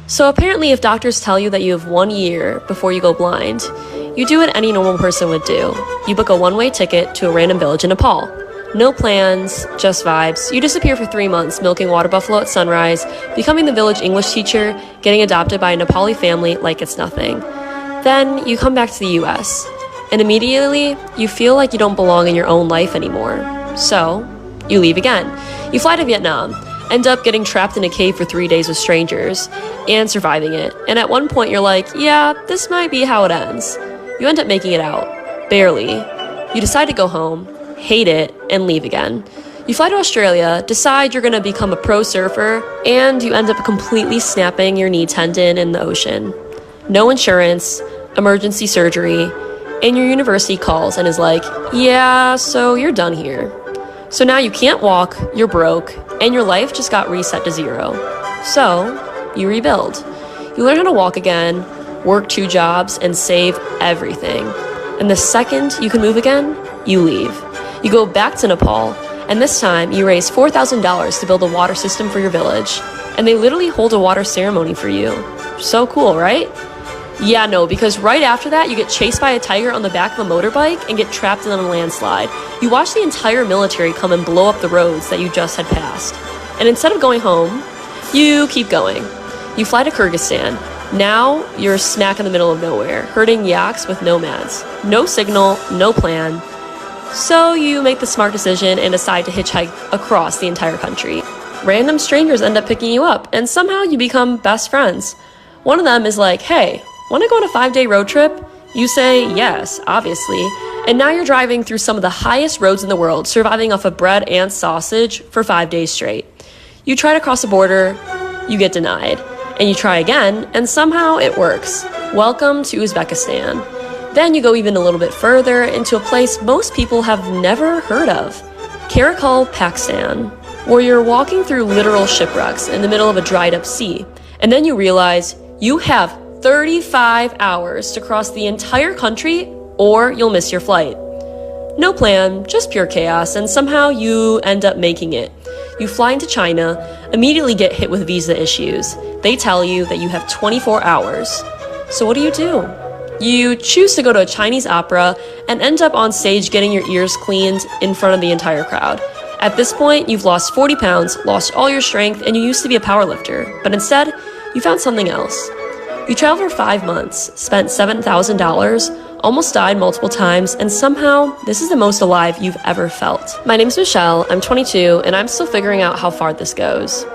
So apparently if doctors tell you that you have 1 year before you go blind, you do what any normal person would do. You book a one-way ticket to a random village in Nepal. No plans, just vibes. You disappear for 3 months, milking water buffalo at sunrise, becoming the village English teacher, getting adopted by a Nepali family like it's nothing. Then you come back to the US, and immediately you feel like you don't belong in your own life anymore. So you leave again. You fly to Vietnam, end up getting trapped in a cave for 3 days with strangers, and surviving it. And at one point you're like, yeah, this might be how it ends. You end up making it out. Barely. You decide to go home, hate it, and leave again. You fly to Australia, decide you're gonna become a pro surfer, and you end up completely snapping your knee tendon in the ocean. No insurance, emergency surgery, and your university calls and is like, yeah, so you're done here. So now you can't walk, you're broke, and your life just got reset to 0. So you rebuild. You learn how to walk again, work 2 jobs, and save everything. And the second you can move again, you leave. You go back to Nepal, and this time you raise $4,000 to build a water system for your village. And they literally hold a water ceremony for you. So cool, right? Yeah, no, because right after that, you get chased by a tiger on the back of a motorbike and get trapped in a landslide. You watch the entire military come and blow up the roads that you just had passed. And instead of going home, you keep going. You fly to Kyrgyzstan. Now, you're smack in the middle of nowhere, herding yaks with nomads. No signal, no plan. So you make the smart decision and decide to hitchhike across the entire country. Random strangers end up picking you up, and somehow you become best friends. One of them is like, hey, want to go on a 5-day road trip? You say yes, obviously. And now you're driving through some of the highest roads in the world, surviving off of bread and sausage for 5 days straight. You try to cross the border, you get denied. And you try again, and somehow it works. Welcome to Uzbekistan. Then you go even a little bit further into a place most people have never heard of, Karakul, Pakistan, where you're walking through literal shipwrecks in the middle of a dried up sea. And then you realize you have 35 hours to cross the entire country or you'll miss your flight. No plan, just pure chaos, and somehow you end up making it. You fly into China, immediately get hit with visa issues. They tell you that you have 24 hours. So what do? You choose to go to a Chinese opera and end up on stage getting your ears cleaned in front of the entire crowd. At this point, you've lost 40 pounds, lost all your strength, and you used to be a powerlifter. But instead, you found something else. You traveled for 5 months, spent $7,000, almost died multiple times, and somehow, this is the most alive you've ever felt. My name's Michelle, I'm 22, and I'm still figuring out how far this goes.